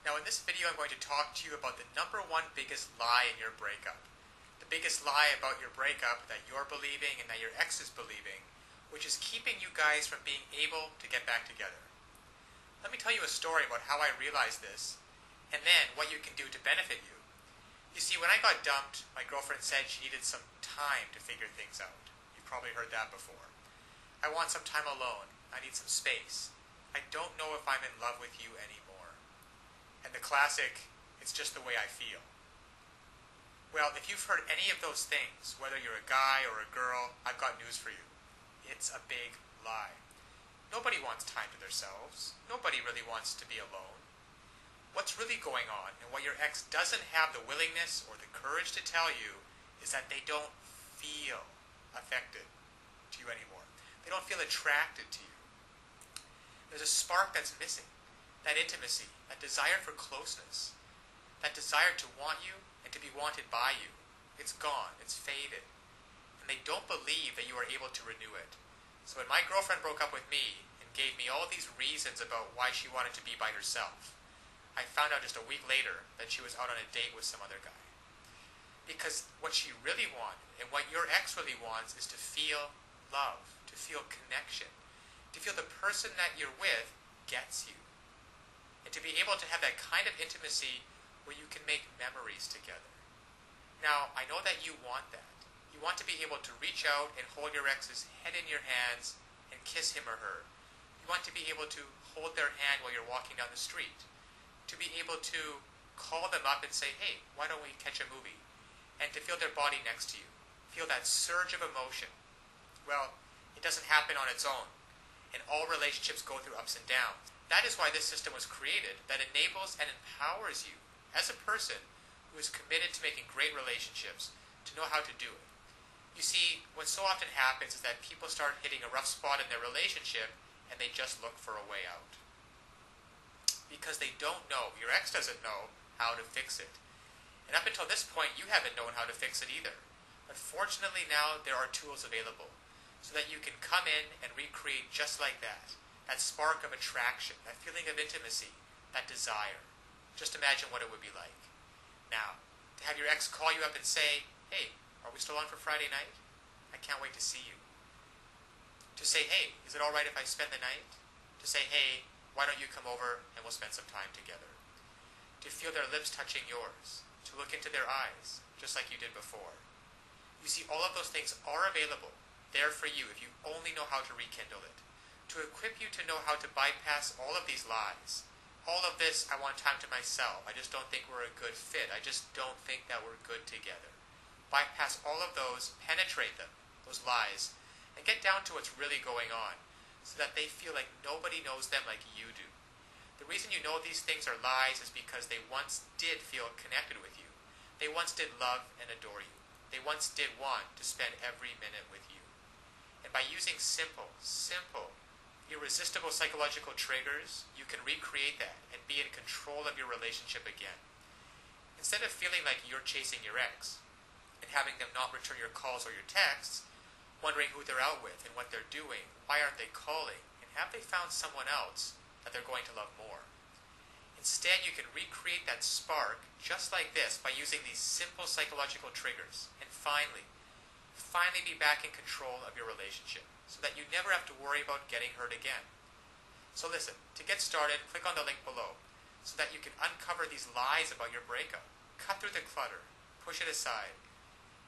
Now in this video I'm going to talk to you about the number one biggest lie in your breakup. The biggest lie about your breakup that you're believing and that your ex is believing, which is keeping you guys from being able to get back together. Let me tell you a story about how I realized this, and then what you can do to benefit you. You see, when I got dumped, my girlfriend said she needed some time to figure things out. You've probably heard that before. I want some time alone. I need some space. I don't know if I'm in love with you anymore. And the classic, it's just the way I feel. Well, if you've heard any of those things, whether you're a guy or a girl, I've got news for you. It's a big lie. Nobody wants time to themselves. Nobody really wants to be alone. What's really going on, and what your ex doesn't have the willingness or the courage to tell you, is that they don't feel affected to you anymore. They don't feel attracted to you. There's a spark that's missing. That intimacy, that desire for closeness, that desire to want you and to be wanted by you. It's gone. It's faded. And they don't believe that you are able to renew it. So when my girlfriend broke up with me and gave me all these reasons about why she wanted to be by herself, I found out just a week later that she was out on a date with some other guy. Because what she really wanted, and what your ex really wants, is to feel love, to feel connection, to feel the person that you're with gets you. And to be able to have that kind of intimacy where you can make memories together. Now, I know that you want that. You want to be able to reach out and hold your ex's head in your hands and kiss him or her. You want to be able to hold their hand while you're walking down the street. To be able to call them up and say, hey, why don't we catch a movie? And to feel their body next to you. Feel that surge of emotion. Well, it doesn't happen on its own. And all relationships go through ups and downs. That is why this system was created, that enables and empowers you as a person who is committed to making great relationships to know how to do it. You see, what so often happens is that people start hitting a rough spot in their relationship and they just look for a way out. Because they don't know, your ex doesn't know how to fix it. And up until this point, you haven't known how to fix it either. But fortunately now, there are tools available so that you can come in and recreate just like that. That spark of attraction, that feeling of intimacy, that desire. Just imagine what it would be like. Now, to have your ex call you up and say, hey, are we still on for Friday night? I can't wait to see you. To say, hey, is it alright if I spend the night? To say, hey, why don't you come over and we'll spend some time together? To feel their lips touching yours. To look into their eyes, just like you did before. You see, all of those things are available, there for you if you only know how to rekindle it. To equip you to know how to bypass all of these lies. All of this, I want time to myself. I just don't think we're a good fit. I just don't think that we're good together. Bypass all of those, penetrate them, those lies, and get down to what's really going on, so that they feel like nobody knows them like you do. The reason you know these things are lies is because they once did feel connected with you. They once did love and adore you. They once did want to spend every minute with you. And by using simple, irresistible psychological triggers, you can recreate that and be in control of your relationship again. Instead of feeling like you're chasing your ex and having them not return your calls or your texts, wondering who they're out with and what they're doing, why aren't they calling, and have they found someone else that they're going to love more? Instead, you can recreate that spark just like this by using these simple psychological triggers and finally be back in control of your relationship so that you never have to worry about getting hurt again. So listen, to get started, click on the link below so that you can uncover these lies about your breakup, cut through the clutter, push it aside,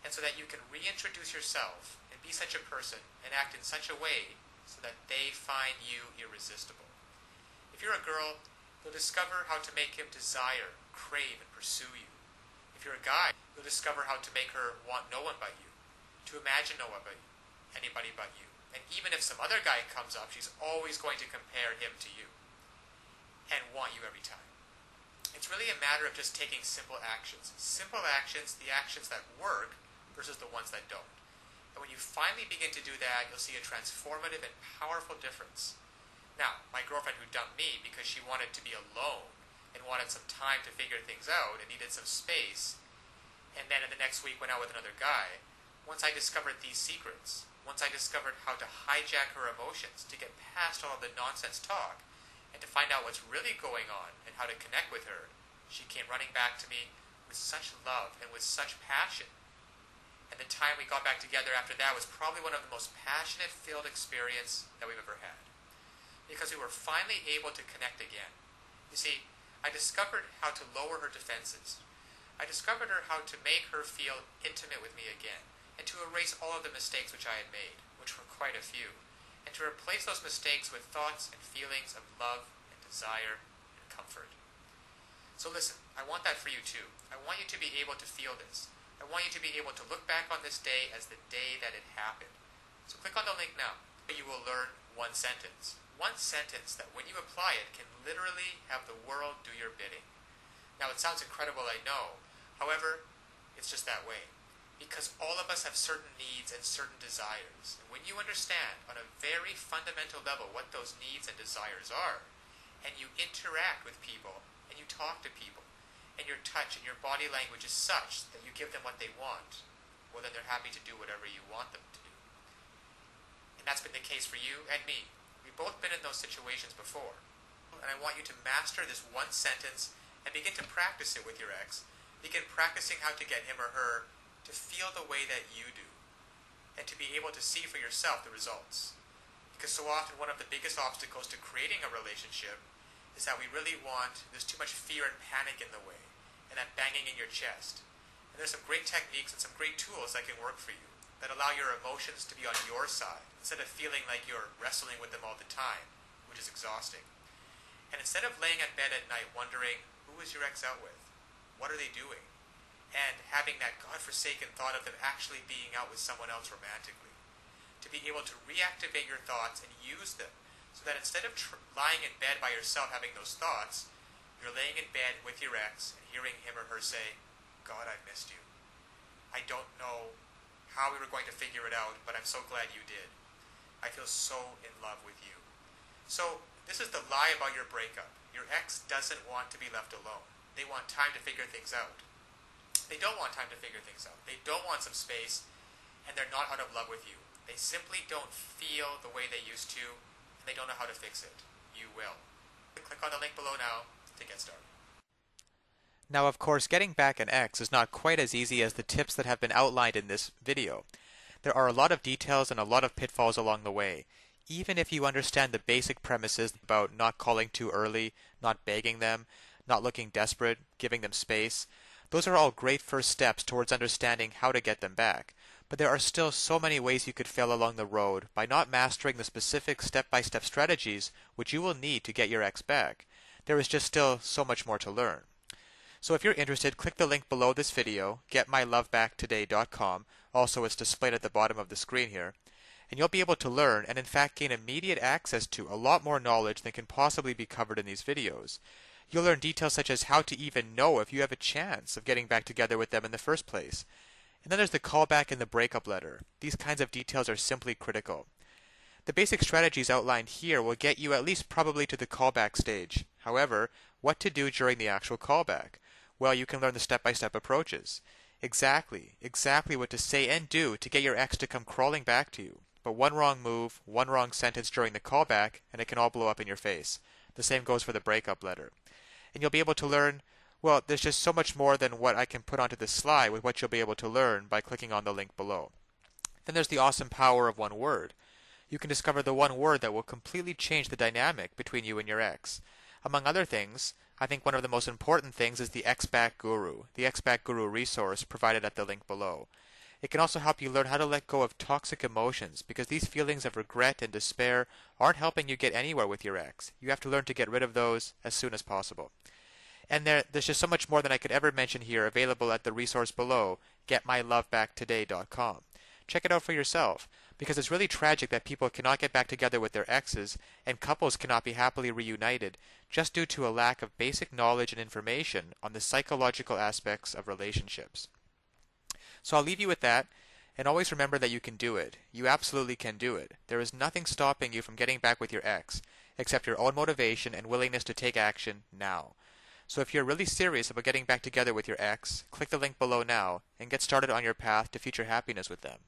and so that you can reintroduce yourself and be such a person and act in such a way so that they find you irresistible. If you're a girl, you'll discover how to make him desire, crave, and pursue you. If you're a guy, you'll discover how to make her want no one but you, to imagine no one but you, anybody but you. And even if some other guy comes up, she's always going to compare him to you and want you every time. It's really a matter of just taking simple actions. Simple actions, the actions that work versus the ones that don't. And when you finally begin to do that, you'll see a transformative and powerful difference. Now, my girlfriend who dumped me because she wanted to be alone and wanted some time to figure things out and needed some space, and then in the next week went out with another guy, once I discovered these secrets, once I discovered how to hijack her emotions to get past all of the nonsense talk, And to find out what's really going on and how to connect with her, she came running back to me with such love and with such passion. And the time we got back together after that was probably one of the most passionate filled experience that we've ever had. Because we were finally able to connect again. You see, I discovered how to lower her defenses. I discovered how to make her feel intimate with me again, and to erase all of the mistakes which I had made, which were quite a few, and to replace those mistakes with thoughts and feelings of love and desire and comfort. So listen, I want that for you too. I want you to be able to feel this. I want you to be able to look back on this day as the day that it happened. So click on the link now. You will learn one sentence. One sentence that when you apply it can literally have the world do your bidding. Now it sounds incredible, I know. However, it's just that way. Because all of us have certain needs and certain desires. And when you understand on a very fundamental level what those needs and desires are, and you interact with people, and you talk to people, and your touch and your body language is such that you give them what they want, well then they're happy to do whatever you want them to do. And that's been the case for you and me. We've both been in those situations before. And I want you to master this one sentence and begin to practice it with your ex. Begin practicing how to get him or her to feel the way that you do, and to be able to see for yourself the results. Because so often one of the biggest obstacles to creating a relationship is that we really want, there's too much fear and panic in the way, and that banging in your chest. And there's some great techniques and some great tools that can work for you, that allow your emotions to be on your side, instead of feeling like you're wrestling with them all the time, which is exhausting. And instead of laying in bed at night wondering, who is your ex out with? What are they doing? And having that godforsaken thought of them actually being out with someone else romantically. To be able to reactivate your thoughts and use them, so that instead of lying in bed by yourself having those thoughts, you're laying in bed with your ex and hearing him or her say, God, I missed you. I don't know how we were going to figure it out, but I'm so glad you did. I feel so in love with you. So this is the lie about your breakup. Your ex doesn't want to be left alone. They want time to figure things out. They don't want time to figure things out. They don't want some space, and they're not out of love with you. They simply don't feel the way they used to, and they don't know how to fix it. You will. Click on the link below now to get started. Now, of course, getting back an ex is not quite as easy as the tips that have been outlined in this video. There are a lot of details and a lot of pitfalls along the way. Even if you understand the basic premises about not calling too early, not begging them, not looking desperate, giving them space, those are all great first steps towards understanding how to get them back. But there are still so many ways you could fail along the road by not mastering the specific step-by-step strategies which you will need to get your ex back. There is just still so much more to learn. So if you're interested, click the link below this video, getmylovebacktoday.com. Also, it's displayed at the bottom of the screen here. And you'll be able to learn and in fact gain immediate access to a lot more knowledge than can possibly be covered in these videos. You'll learn details such as how to even know if you have a chance of getting back together with them in the first place. And then there's the callback and the breakup letter. These kinds of details are simply critical. The basic strategies outlined here will get you at least probably to the callback stage. However, what to do during the actual callback? Well, you can learn the step-by-step approaches. Exactly what to say and do to get your ex to come crawling back to you. But one wrong move, one wrong sentence during the callback, and it can all blow up in your face. The same goes for the breakup letter. And you'll be able to learn, well, there's just so much more than what I can put onto this slide with what you'll be able to learn by clicking on the link below. Then there's the awesome power of one word. You can discover the one word that will completely change the dynamic between you and your ex. Among other things, I think one of the most important things is the Ex-Back Guru, the Ex-Back Guru resource provided at the link below. It can also help you learn how to let go of toxic emotions, because these feelings of regret and despair aren't helping you get anywhere with your ex. You have to learn to get rid of those as soon as possible. And there's just so much more than I could ever mention here available at the resource below, getmylovebacktoday.com. Check it out for yourself, because it's really tragic that people cannot get back together with their exes, and couples cannot be happily reunited just due to a lack of basic knowledge and information on the psychological aspects of relationships. So I'll leave you with that, and always remember that you can do it. You absolutely can do it. There is nothing stopping you from getting back with your ex, except your own motivation and willingness to take action now. So if you're really serious about getting back together with your ex, click the link below now and get started on your path to future happiness with them.